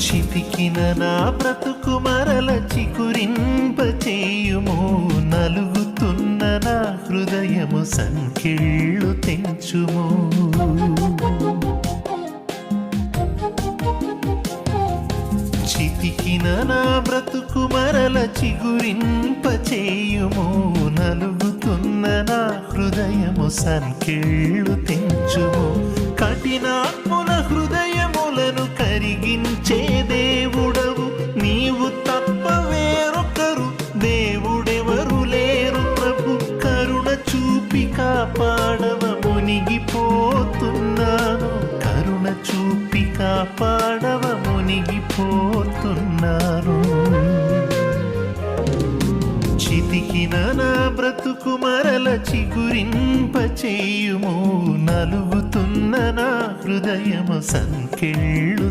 చితికిన నా బ్రతుకు మరల చిగురింపచేయుము, నలుగుతున్న నా హృదయము సంకెళ్ళు తెంచుము. చితికిన నా బ్రతుకు మరల చిగురింపచేయుము, నలుగుతున్న నా హృదయము సంకెళ్ళు తెంచుము. కఠినాత్ముల హృదయములను కరిగించే దేవుడవు నీవు తప్ప వేరొకరు దేవుడెవరు లేరు ప్రభు. కరుణ చూపి కాపాడవ మునిగిపోతున్నాను, కరుణ చూపి కాపాడవ మునిగిపోతున్నాను. చితికిన నా బ్రతుకు మరల చిగురింపచేయుము, నలుగుతున్న నా హృదయము సంకెళ్ళు